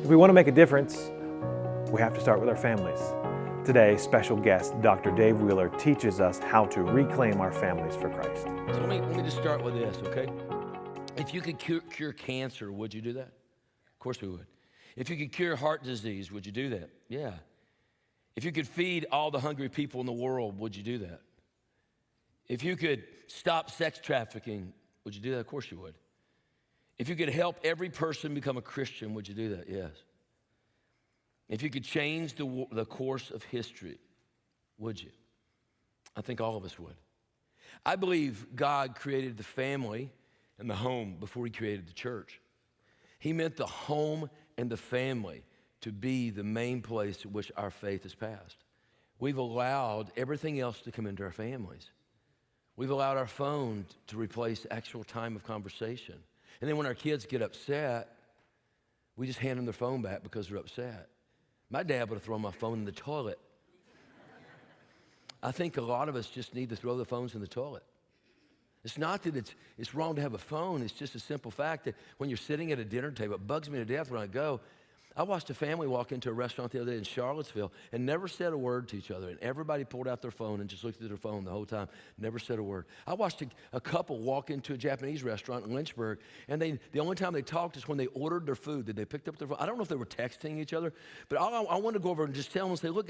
If we want to make a difference, we have to start with our families. Today, special guest Dr. Dave Wheeler teaches us how to reclaim our families for Christ. So let me just start with this, okay? If you could cure cancer, would you do that? Of course we would. If you could cure heart disease, would you do that? Yeah. If you could feed all the hungry people in the world, would you do that? If you could stop sex trafficking, would you do that? Of course you would. If you could help every person become a Christian, would you do that? Yes. If you could change the course of history, would you? I think all of us would. I believe God created the family and the home before he created the church. He meant the home and the family to be the main place at which our faith is passed. We've allowed everything else to come into our families. We've allowed our phone to replace actual time of conversation. And then when our kids get upset, we just hand them their phone back because they're upset. My dad would have thrown my phone in the toilet. I think a lot of us just need to throw the phones in the toilet. It's not that it's wrong to have a phone. It's just a simple fact that when you're sitting at a dinner table, it bugs me to death when I go. I watched a family walk into a restaurant the other day in Charlottesville and never said a word to each other. And everybody pulled out their phone and just looked at their phone the whole time, never said a word. I watched a couple walk into a Japanese restaurant in Lynchburg, and the only time they talked is when they ordered their food. They picked up their phone. I don't know if they were texting each other, but I wanted to go over and just tell them, say, look,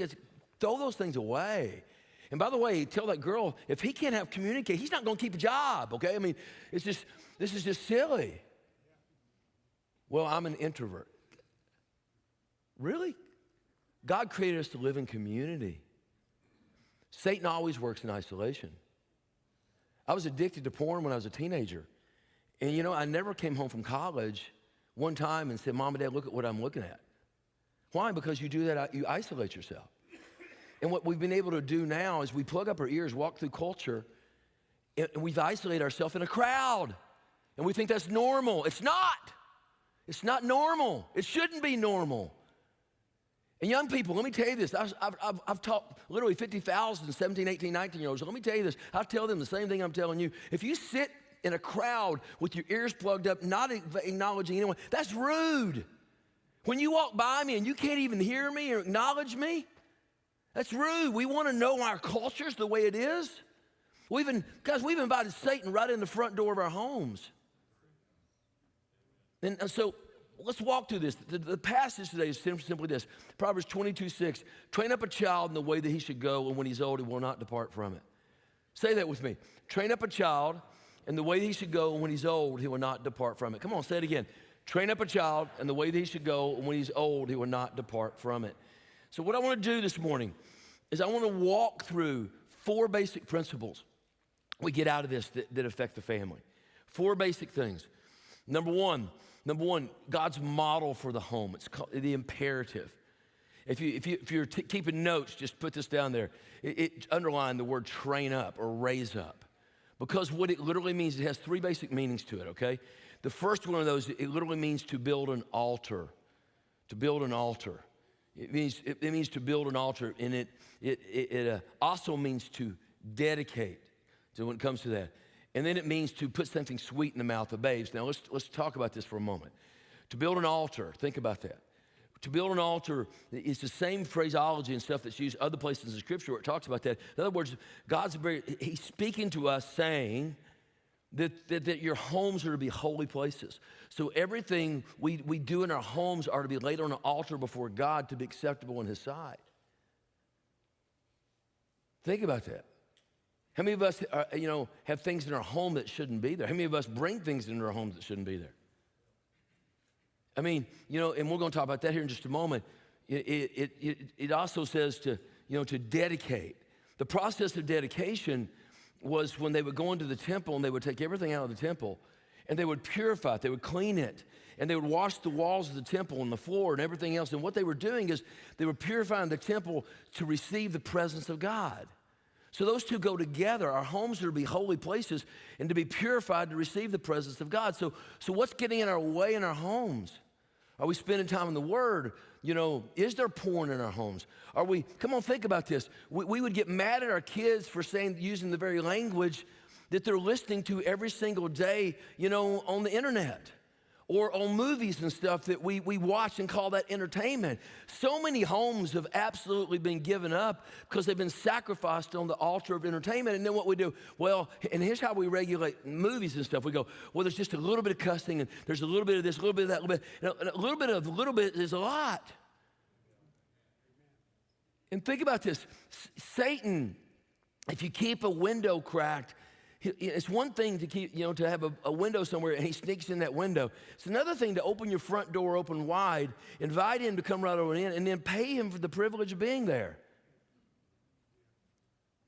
throw those things away. And by the way, tell that girl, if he can't have communicate, he's not going to keep a job, okay? I mean, this is just silly. Well, I'm an introvert. Really? God created us to live in community. Satan always works in isolation. I was addicted to porn when I was a teenager. And I never came home from college one time and said, Mom and Dad, look at what I'm looking at. Why? Because you do that, you isolate yourself. And what we've been able to do now is we plug up our ears, walk through culture, and we've isolated ourselves in a crowd. And we think that's normal. It's not. It's not normal. It shouldn't be normal. And young people, let me tell you this. I've taught literally 50,000 17, 18, 19-year-olds. So let me tell you this. I'll tell them the same thing I'm telling you. If you sit in a crowd with your ears plugged up, not acknowledging anyone, that's rude. When you walk by me and you can't even hear me or acknowledge me, that's rude. We want to know our culture's the way it is. We've invited Satan right in the front door of our homes. And so let's walk through this. The passage today is simply this. Proverbs 22:6. Train up a child in the way that he should go, and when he's old, he will not depart from it. Say that with me. Train up a child in the way that he should go, and when he's old, he will not depart from it. Come on, say it again. Train up a child in the way that he should go, and when he's old, he will not depart from it. So what I want to do this morning is I want to walk through 4 basic principles we get out of this that affect the family. 4 basic things. Number one, God's model for the home. It's called the imperative. If you're keeping notes, just put this down there. Underline the word train up or raise up. Because what it literally means, it has 3 basic meanings to it, okay? The first one of those, it literally means to build an altar. To build an altar. It means to build an altar, and it also means to dedicate. So when it comes to that. And then it means to put something sweet in the mouth of babes. Now, let's talk about this for a moment. To build an altar, think about that. To build an altar is the same phraseology and stuff that's used other places in Scripture where it talks about that. In other words, he's speaking to us saying that your homes are to be holy places. So everything we do in our homes are to be laid on an altar before God to be acceptable in his sight. Think about that. How many of us, have things in our home that shouldn't be there? How many of us bring things into our homes that shouldn't be there? I mean, and we're going to talk about that here in just a moment. It also says to dedicate. The process of dedication was when they would go into the temple and they would take everything out of the temple and they would purify it, they would clean it, and they would wash the walls of the temple and the floor and everything else. And what they were doing is they were purifying the temple to receive the presence of God. So those two go together. Our homes are to be holy places and to be purified to receive the presence of God. So what's getting in our way in our homes? Are we spending time in the Word? Is there porn in our homes? Come on, think about this. We would get mad at our kids for using the very language that they're listening to every single day, on the internet. or on movies and stuff that we watch and call that entertainment. So many homes have absolutely been given up because they've been sacrificed on the altar of entertainment. And then what we do, well, and here's how we regulate movies and stuff. We go, well, there's just a little bit of cussing, and there's a little bit of this, a little bit of that, a little bit is a lot. And think about this. Satan, if you keep a window cracked, it's one thing to keep, to have a window somewhere and he sneaks in that window. It's another thing to open your front door open wide, invite him to come right over in, and then pay him for the privilege of being there.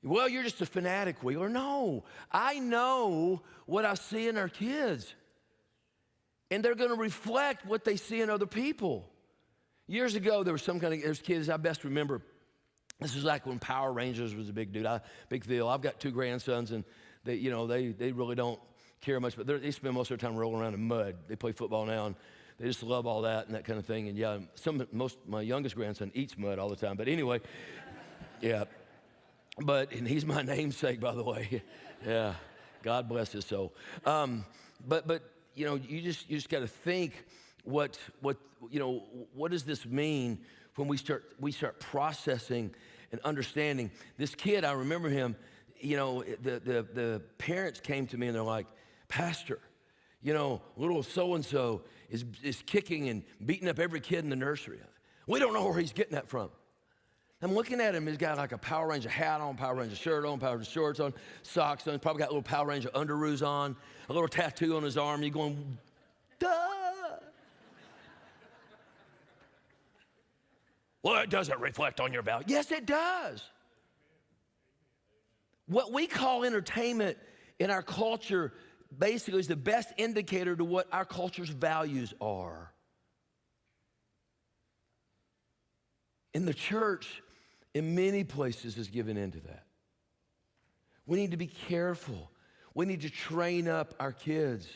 Well, you're just a fanatic, Wheeler. No, I know what I see in our kids, and they're going to reflect what they see in other people. Years ago, there's kids I best remember. This was like when Power Rangers was a big deal. I've got 2 grandsons, and they really don't care much, but they spend most of their time rolling around in mud. They play football now, and they just love all that and that kind of thing. And yeah, my youngest grandson eats mud all the time. But anyway, yeah. And he's my namesake, by the way. Yeah, God bless his soul. But you just got to think what does this mean when we start processing and understanding. This kid, I remember him. The parents came to me and they're like, Pastor, little so-and-so is kicking and beating up every kid in the nursery. We don't know where he's getting that from. I'm looking at him, he's got like a Power Ranger hat on, Power Ranger shirt on, Power Ranger shorts on, socks on, probably got little Power Ranger underoos on, a little tattoo on his arm. You're going, duh. Well, it doesn't reflect on your value. Yes, it does. What we call entertainment in our culture basically is the best indicator to what our culture's values are. And the church, in many places, has given into that. We need to be careful. We need to train up our kids.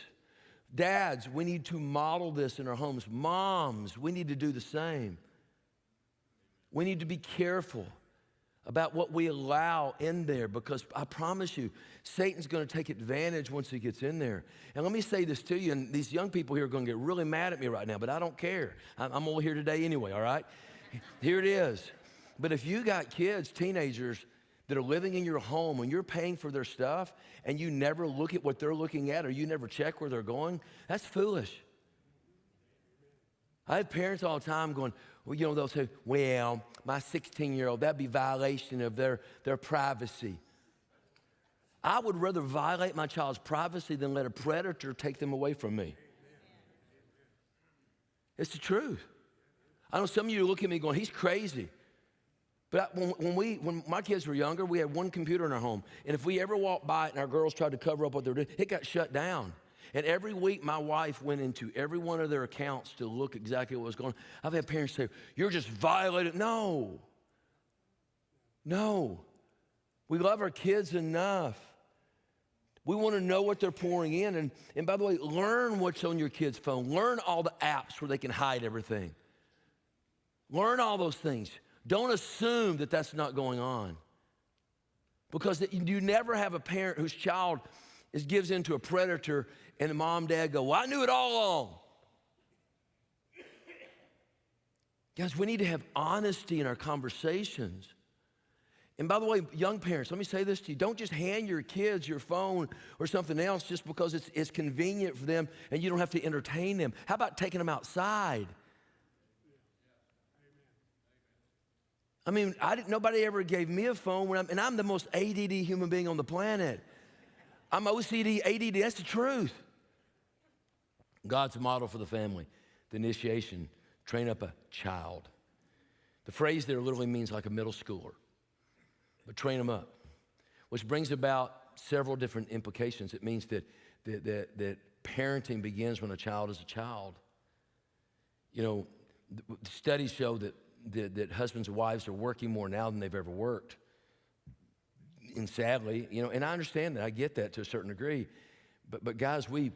Dads, we need to model this in our homes. Moms, we need to do the same. We need to be careful about what we allow in there, because I promise you, Satan's going to take advantage once he gets in there. And let me say this to you, and these young people here are going to get really mad at me right now, but I don't care. I'm over here today anyway, all right? Here it is. But if you got kids, teenagers, that are living in your home and you're paying for their stuff and you never look at what they're looking at or you never check where they're going, that's foolish. I have parents all the time going, well, they'll say, well, my 16-year-old, that'd be violation of their privacy. I would rather violate my child's privacy than let a predator take them away from me. It's the truth. I know some of you look at me going, he's crazy. But when my kids were younger, we had one computer in our home. And if we ever walked by it and our girls tried to cover up what they were doing, it got shut down. And every week, my wife went into every one of their accounts to look exactly what was going on. I've had parents say, you're just violating. No. We love our kids enough. We want to know what they're pouring in. And by the way, learn what's on your kid's phone. Learn all the apps where they can hide everything. Learn all those things. Don't assume that that's not going on. Because you never have a parent whose child gives in to a predator and the mom and dad go, well, I knew it all along. Guys, we need to have honesty in our conversations. And by the way, young parents, let me say this to you. Don't just hand your kids your phone or something else just because it's convenient for them and you don't have to entertain them. How about taking them outside? I mean, nobody ever gave me a phone, and I'm the most ADD human being on the planet. I'm OCD, ADD, that's the truth. God's model for the family, the initiation, train up a child. The phrase there literally means like a middle schooler, but train them up, which brings about several different implications. It means that parenting begins when a child is a child. Studies show that husbands and wives are working more now than they've ever worked. And sadly, and I understand that, I get that to a certain degree. But guys, we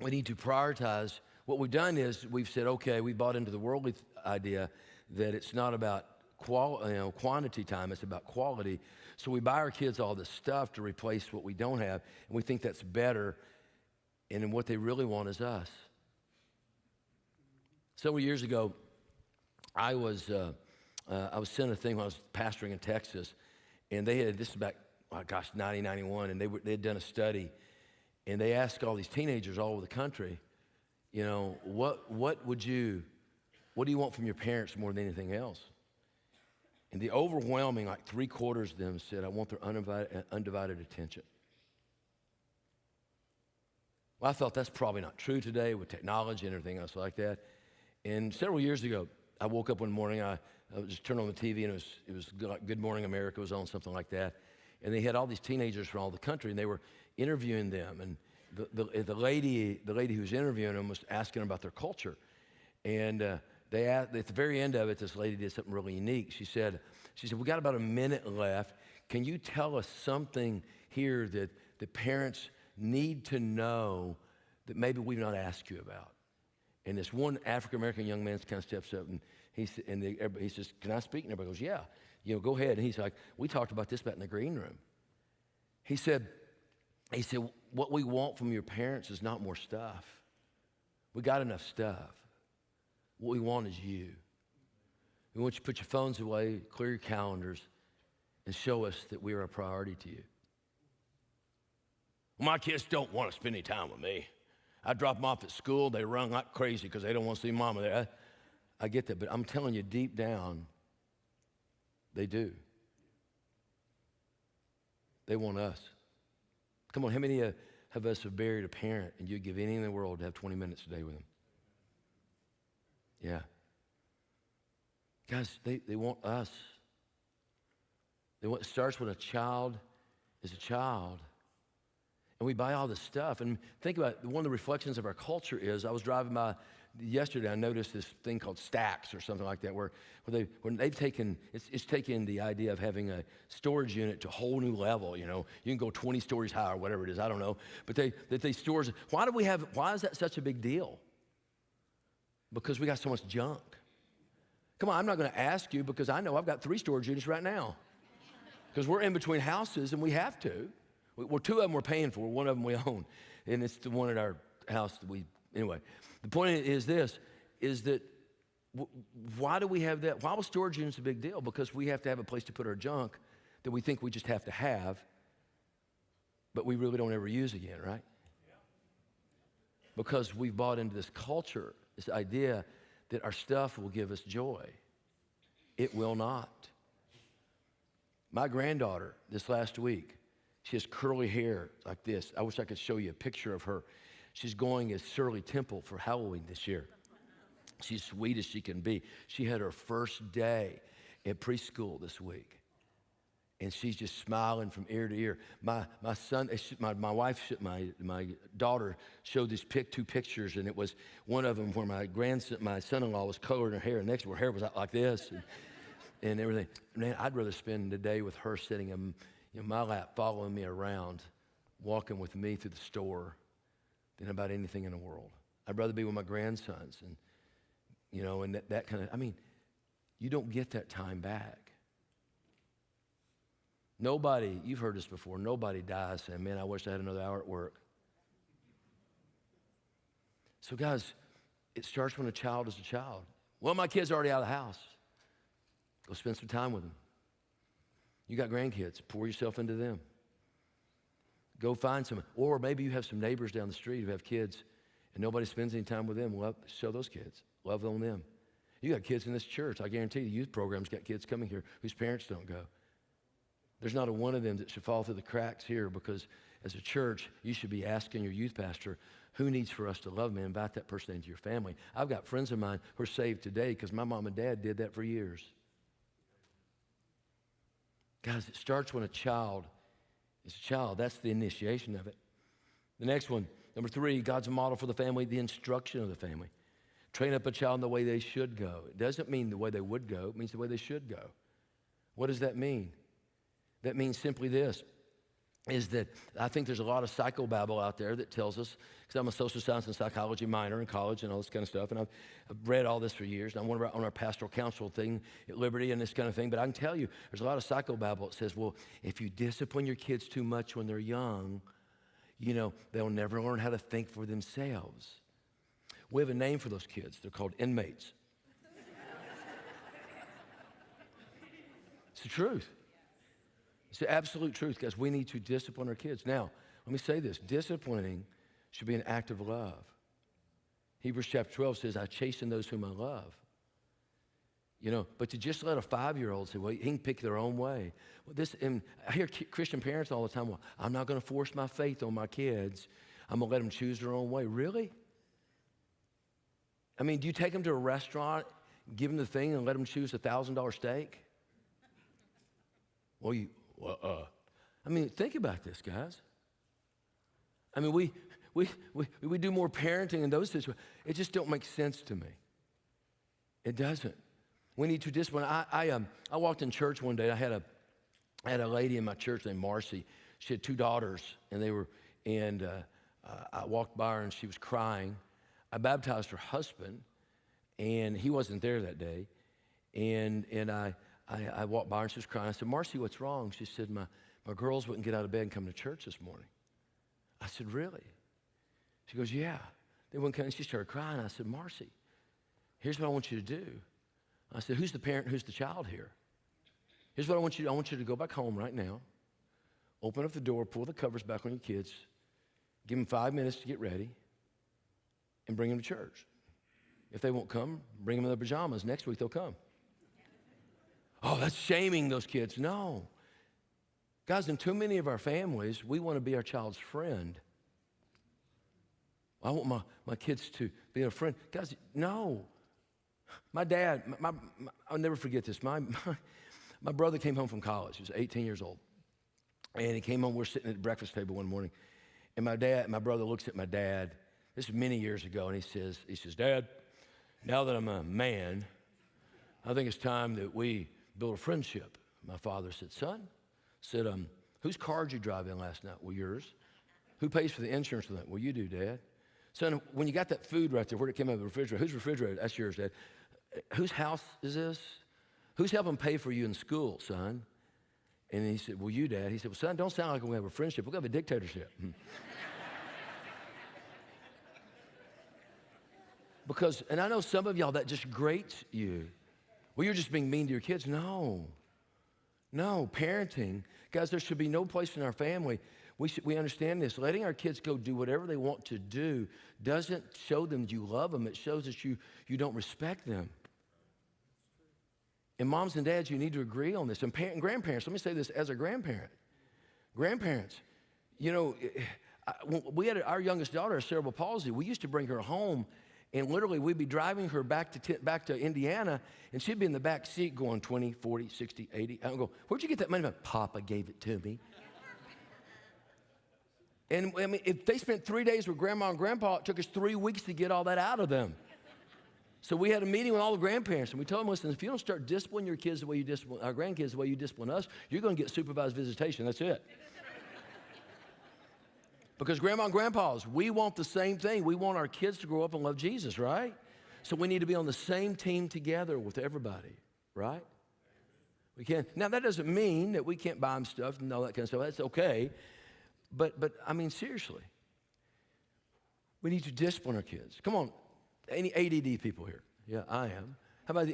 need to prioritize. What we've done is we've said, okay, we bought into the worldly idea that it's not about quantity time, it's about quality. So we buy our kids all this stuff to replace what we don't have, and we think that's better, and then what they really want is us. Several years ago, I was sent a thing when I was pastoring in Texas, and they had, this is back, 1991, and they had done a study, and they asked all these teenagers all over the country, you know, what do you want from your parents more than anything else? And the overwhelming, like 3/4 of them said, I want their undivided attention. Well, I thought that's probably not true today with technology and everything else like that. And several years ago, I woke up one morning, I just turned on the TV, and it was like Good Morning America was on, something like that. And they had all these teenagers from all the country, and they were interviewing them. And the lady who was interviewing them was asking them about their culture. And they asked, at the very end of it, this lady did something really unique. She said, we got about a minute left. Can you tell us something here that the parents need to know that maybe we've not asked you about? And this one African-American young man kind of steps up, and he says, can I speak? And everybody goes, yeah, go ahead. And he's like, we talked about this back in the green room. He said, what we want from your parents is not more stuff. We got enough stuff. What we want is you. We want you to put your phones away, clear your calendars, and show us that we are a priority to you. Well, my kids don't want to spend any time with me. I drop them off at school, they run like crazy because they don't want to see mama there. I get that, but I'm telling you, deep down, they do. They want us. Come on, how many of us have buried a parent and you'd give anything in the world to have 20 minutes a day with them? Yeah. Guys, they want us. It starts when a child is a child. And we buy all this stuff. And think about it, one of the reflections of our culture is, I was driving by yesterday, I noticed this thing called Stacks or something like that, where they've taken, it's taken the idea of having a storage unit to a whole new level, you know. You can go 20 stories high or whatever it is, I don't know. But they store, why is that such a big deal? Because we got so much junk. Come on, I'm not gonna ask you because I know I've got 3 storage units right now. Because we're in between houses and we have to. Well, 2 of them we're paying for, 1 of them we own. And it's the one at our house that anyway. The point is this, is that why do we have that? Why was storage units a big deal? Because we have to have a place to put our junk that we think we just have to have, but we really don't ever use again, right? Yeah. Because we've bought into this culture, this idea that our stuff will give us joy. It will not. My granddaughter, this last week, she has curly hair like this. I wish I could show you a picture of her. She's going as Shirley Temple for Halloween this year. She's sweet as she can be. She had her first day at preschool this week. And she's just smiling from ear to ear. My daughter showed these 2 pictures, and it was one of them where my son-in-law was coloring her hair, and next to her hair was out like this and everything. Man, I'd rather spend the day with her sitting in my lap, following me around, walking with me through the store than about anything in the world. I'd rather be with my grandsons and that kind of, you don't get that time back. Nobody, you've heard this before, nobody dies saying, man, I wish I had another hour at work. So guys, it starts when a child is a child. Well, my kid's already out of the house. Go spend some time with them. You got grandkids, pour yourself into them. Go find some, or maybe you have some neighbors down the street who have kids and nobody spends any time with them. Show those kids, love on them. You got kids in this church. I guarantee the youth program's got kids coming here whose parents don't go. There's not a one of them that should fall through the cracks here, because as a church, you should be asking your youth pastor, who needs for us to love them, and invite that person into your family. I've got friends of mine who are saved today because my mom and dad did that for years. Guys, it starts when a child is a child. That's the initiation of it. The next one, number 3, God's a model for the family, the instruction of the family. Train up a child in the way they should go. It doesn't mean the way they would go. It means the way they should go. What does that mean? That means simply this, is that I think there's a lot of psychobabble out there that tells us, because I'm a social science and psychology minor in college and all this kind of stuff, and I've read all this for years, and I'm on our pastoral council thing at Liberty and this kind of thing, but I can tell you, there's a lot of psychobabble that says, well, if you discipline your kids too much when they're young, they'll never learn how to think for themselves. We have a name for those kids. They're called inmates. It's the truth. It's the absolute truth, guys. We need to discipline our kids. Now, let me say this. Disciplining should be an act of love. Hebrews chapter 12 says, I chasten those whom I love. You know, but to just let a 5-year-old say, well, he can pick their own way. Well, and I hear Christian parents all the time, well, I'm not going to force my faith on my kids. I'm going to let them choose their own way. Really? I mean, do you take them to a restaurant, give them the thing, and let them choose a $1,000 steak? Well, I mean, think about this, guys. I mean, we do more parenting in those situations. It just don't make sense to me. It doesn't. We need to discipline. I walked in church one day. I had a lady in my church named Marcy. She had 2 daughters, and I walked by her, and she was crying. I baptized her husband, and he wasn't there that day. And I walked by her, and she was crying. I said, Marcy, what's wrong? She said, my girls wouldn't get out of bed and come to church this morning. I said, really? She goes, yeah. They wouldn't come. And she started crying. I said, Marcy, here's what I want you to do. I said, who's the parent, who's the child here? Here's what I want you to go back home right now, open up the door, pull the covers back on your kids, give them 5 minutes to get ready, and bring them to church. If they won't come, bring them in their pajamas. Next week they'll come. Oh, that's shaming those kids. No. Guys, in too many of our families, we want to be our child's friend. I want my kids to be a friend. Guys, no. My dad, I'll never forget this. My brother came home from college. He was 18 years old. And he came home, we're sitting at the breakfast table one morning. And my brother looks at my dad. This is many years ago. And he says, Dad, now that I'm a man, I think it's time that we build a friendship. My father said, son, whose car did you drive in last night? Well, yours. Who pays for the insurance for that? Well, you do, Dad. Son, when you got that food right there, where'd it come out of the refrigerator? Whose refrigerator? That's yours, Dad. Whose house is this? Who's helping pay for you in school, son? And he said, well, you, Dad. He said, well, son, don't sound like we have a friendship. We're going to have a dictatorship. Because, and I know some of y'all, that just grates you. Well, you're just being mean to your kids. No, parenting. Guys, there should be no place in our family. We understand this. Letting our kids go do whatever they want to do doesn't show them you love them. It shows that you don't respect them. And moms and dads, you need to agree on this. And grandparents, let me say this as a grandparent. Grandparents, you know, we had our youngest daughter has cerebral palsy. We used to bring her home, and literally we'd be driving her back to Indiana, and she'd be in the back seat going 20, 40, 60, 80. I would go, where'd you get that money from? Papa gave it to me. And I mean, if they spent 3 days with Grandma and Grandpa, it took us 3 weeks to get all that out of them. So we had a meeting with all the grandparents, and we told them, listen, if you don't start disciplining your kids the way you discipline our grandkids, the way you discipline us, you're going to get supervised visitation. That's it. Because Grandma and Grandpas, we want the same thing. We want our kids to grow up and love Jesus, right? So we need to be on the same team together with everybody, right? We can. Now, that doesn't mean that we can't buy them stuff and all that kind of stuff. That's okay. But I mean, seriously, we need to discipline our kids. Come on, any ADD people here? Yeah, I am. How about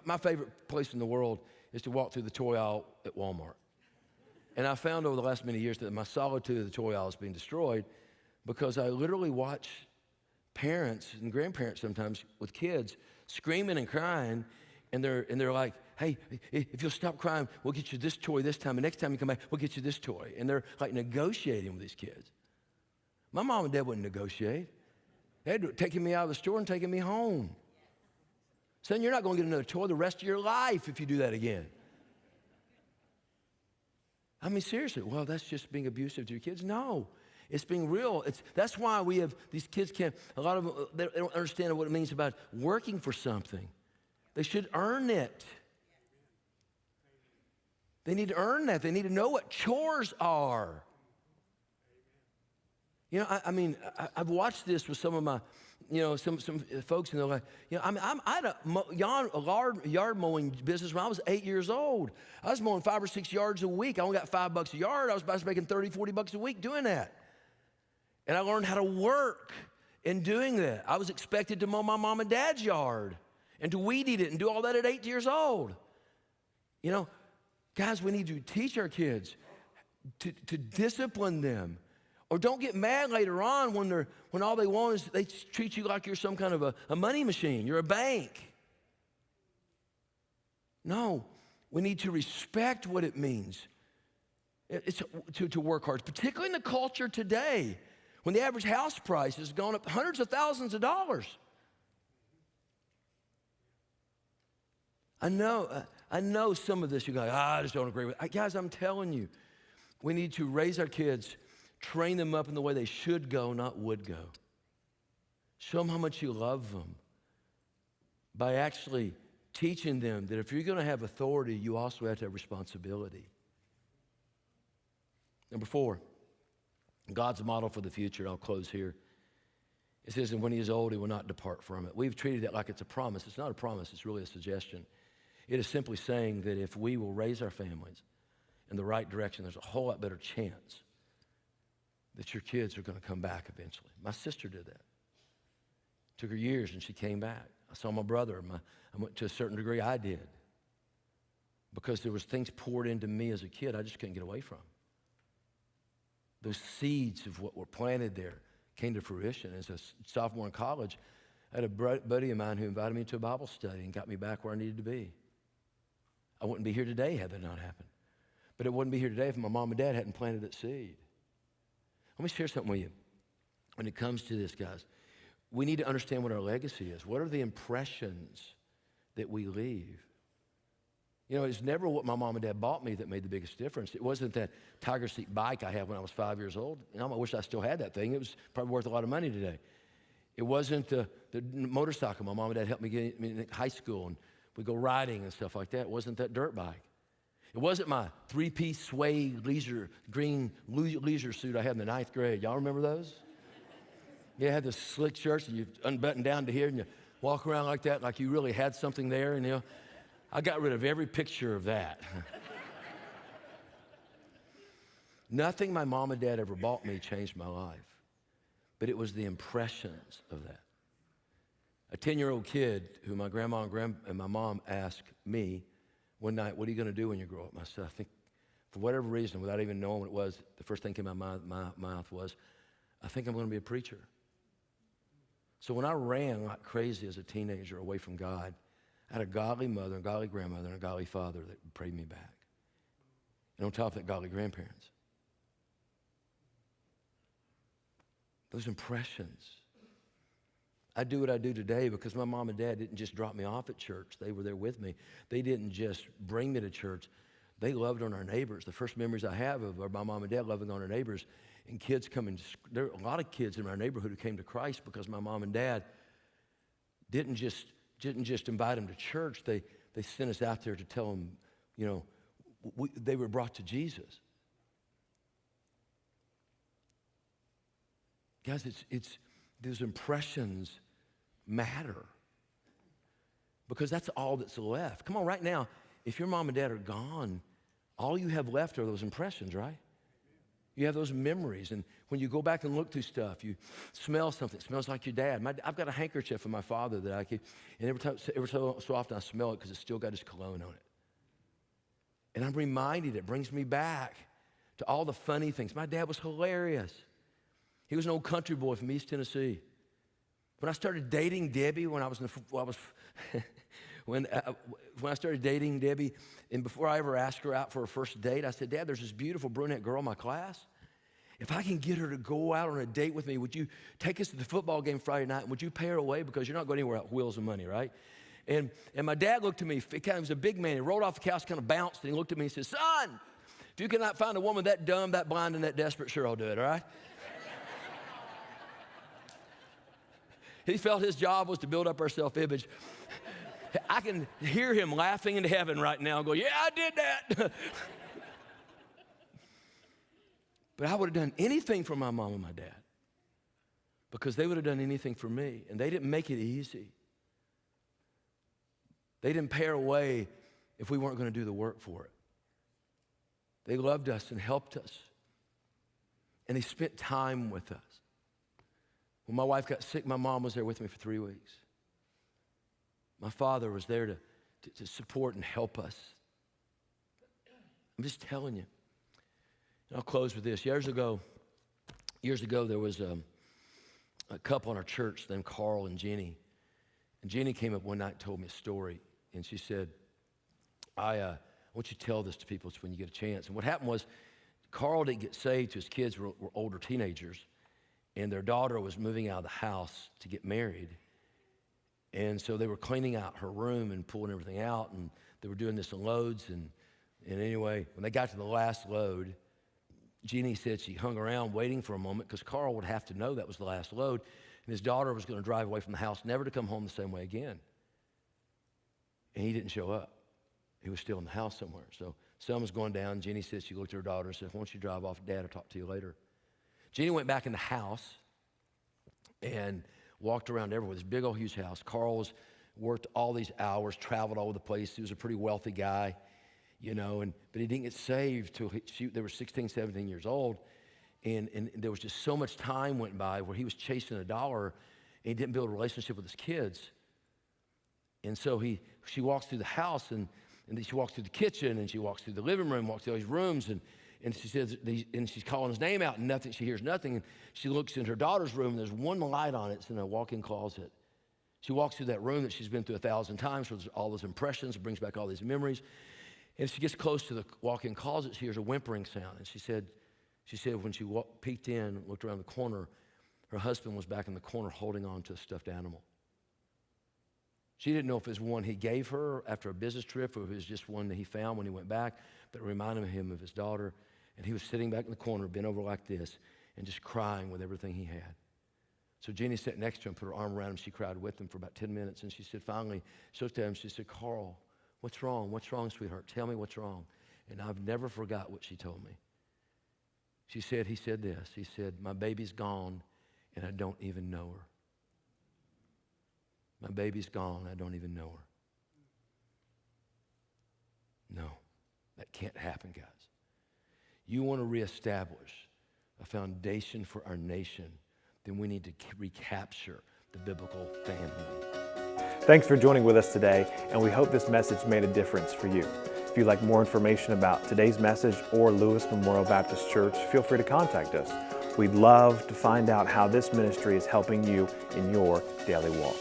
my favorite place in the world is to walk through the toy aisle at Walmart. And I found over the last many years that my solitude of the toy aisle is being destroyed because I literally watch parents and grandparents sometimes with kids screaming and crying, and they're like, hey, if you'll stop crying, we'll get you this toy this time, and next time you come back, we'll get you this toy. And they're like negotiating with these kids. My mom and dad wouldn't negotiate. They'd taking me out of the store and taking me home. Son, you're not going to get another toy the rest of your life if you do that again. I mean, seriously, well, that's just being abusive to your kids. No, it's being real. That's why we have, these kids a lot of them, they don't understand what it means about working for something. They should earn it. They need to earn that. They need to know what chores are. You know, I've watched this with some of my, you know, some folks, and they're like, you know, I had a yard mowing business when I was 8 years old. I was mowing 5 or 6 yards a week. I only got $5 a yard. I was making $30, $40 a week doing that. And I learned how to work in doing that. I was expected to mow my mom and dad's yard and to weed eat it and do all that at 8 years old. You know, guys, we need to teach our kids to discipline them. Or don't get mad later on when all they want is they treat you like you're some kind of a money machine. You're a bank. No, we need to respect what it means. It's to work hard, particularly in the culture today, when the average house price has gone up hundreds of thousands of dollars. I know some of this, you guys, I just don't agree with it. Guys, I'm telling you, we need to raise our kids, train them up in the way they should go, not would go. Show them how much you love them by actually teaching them that if you're going to have authority, you also have to have responsibility. Number 4, God's model for the future. I'll close here. It says, and when he is old, he will not depart from it. We've treated it like it's a promise. It's not a promise. It's really a suggestion. It is simply saying that if we will raise our families in the right direction, there's a whole lot better chance that your kids are going to come back eventually. My sister did that. Took her years, and she came back. I saw my brother. I went to a certain degree, I did. Because there was things poured into me as a kid I just couldn't get away from. Those seeds of what were planted there came to fruition. As a sophomore in college, I had a buddy of mine who invited me to a Bible study and got me back where I needed to be. I wouldn't be here today had that not happened. But it wouldn't be here today if my mom and dad hadn't planted that seed. Let me share something with you. When it comes to this, guys, we need to understand what our legacy is. What are the impressions that we leave? You know, it's never what my mom and dad bought me that made the biggest difference. It wasn't that Tiger Seat bike I had when I was 5 years old. You know, I wish I still had that thing. It was probably worth a lot of money today. It wasn't the motorcycle my mom and dad helped me get in high school, and we'd go riding and stuff like that. It wasn't that dirt bike. It wasn't my 3-piece suede green leisure suit I had in the 9th grade. Y'all remember those? Yeah, I had the slick shirts, and you unbutton down to here, and you walk around like that, like you really had something there, and you know. I got rid of every picture of that. Nothing my mom and dad ever bought me changed my life, but it was the impressions of that. A 10-year-old kid who my grandma and my mom asked me one night, what are you going to do when you grow up? And I said, I think, for whatever reason, without even knowing what it was, the first thing came out of my mouth was, I think I'm going to be a preacher. So when I ran like crazy as a teenager away from God, I had a godly mother, a godly grandmother, and a godly father that prayed me back. And on top of that, godly grandparents. Those impressions. I do what I do today because my mom and dad didn't just drop me off at church. They were there with me. They didn't just bring me to church. They loved on our neighbors. The first memories I have of are my mom and dad loving on our neighbors. And kids coming, there are a lot of kids in our neighborhood who came to Christ because my mom and dad didn't just invite them to church. They sent us out there to tell them, you know, they were brought to Jesus. Guys, it's those impressions matter because that's all that's left. Come on, right now, if your mom and dad are gone, all you have left are those impressions, right? You have those memories, and when you go back and look through stuff, you smell something. It smells like your dad. I've got a handkerchief of my father that I keep, and every so often I smell it because it's still got his cologne on it. And I'm reminded, it brings me back to all the funny things. My dad was hilarious. He was an old country boy from East Tennessee. When I started dating Debbie, when I started dating Debbie, and before I ever asked her out for a first date, I said, Dad, there's this beautiful brunette girl in my class. If I can get her to go out on a date with me, would you take us to the football game Friday night, and would you pay her away? Because you're not going anywhere without wheels and money, right? And my dad looked at me. He was a big man. He rolled off the couch, kind of bounced, and he looked at me and said, son, if you cannot find a woman that dumb, that blind, and that desperate, sure I'll do it, all right? He felt his job was to build up our self-image. I can hear him laughing into heaven right now and go, yeah, I did that. But I would have done anything for my mom and my dad because they would have done anything for me, and they didn't make it easy. They didn't pay our way if we weren't going to do the work for it. They loved us and helped us, and they spent time with us. When my wife got sick, my mom was there with me for 3 weeks. My father was there to support and help us. I'm just telling you. And I'll close with this. Years ago, there was a couple in our church named Carl and Jenny. And Jenny came up one night and told me a story. And she said, I want you to tell this to people when you get a chance. And what happened was, Carl didn't get saved till his kids were older teenagers. And their daughter was moving out of the house to get married. And so they were cleaning out her room and pulling everything out. And they were doing this in loads. And anyway, when they got to the last load, Jeannie said she hung around waiting for a moment because Carl would have to know that was the last load. And his daughter was going to drive away from the house, never to come home the same way again. And he didn't show up. He was still in the house somewhere. So sun was going down. Jeannie said she looked at her daughter and said, why don't you drive off, Dad? I'll talk to you later. Jeannie went back in the house and walked around everywhere. This big old huge house. Carl worked all these hours, traveled all over the place. He was a pretty wealthy guy, you know, but he didn't get saved till they were 16, 17 years old. And there was just so much time went by where he was chasing a dollar and he didn't build a relationship with his kids. And so she walks through the house and then she walks through the kitchen and she walks through the living room, walks through all these rooms and she says, and she's calling his name out and nothing, she hears nothing. And she looks in her daughter's room and there's one light on it. It's in a walk-in closet. She walks through that room that she's been through 1,000 times with all those impressions. It brings back all these memories. And she gets close to the walk-in closet, she hears a whimpering sound. And she said when she peeked in, looked around the corner, her husband was back in the corner holding on to a stuffed animal. She didn't know if it was one he gave her after a business trip or if it was just one that he found when he went back, but it reminded him of his daughter. And he was sitting back in the corner, bent over like this, and just crying with everything he had. So Jenny sat next to him, put her arm around him. She cried with him for about 10 minutes. And she said, finally, she looked at him, she said, Carl, what's wrong? What's wrong, sweetheart? Tell me what's wrong. And I've never forgot what she told me. He said this. He said, my baby's gone, and I don't even know her. My baby's gone, I don't even know her. No, that can't happen, guys. You want to reestablish a foundation for our nation, then we need to recapture the biblical family. Thanks for joining with us today, and we hope this message made a difference for you. If you'd like more information about today's message or Lewis Memorial Baptist Church, feel free to contact us. We'd love to find out how this ministry is helping you in your daily walk.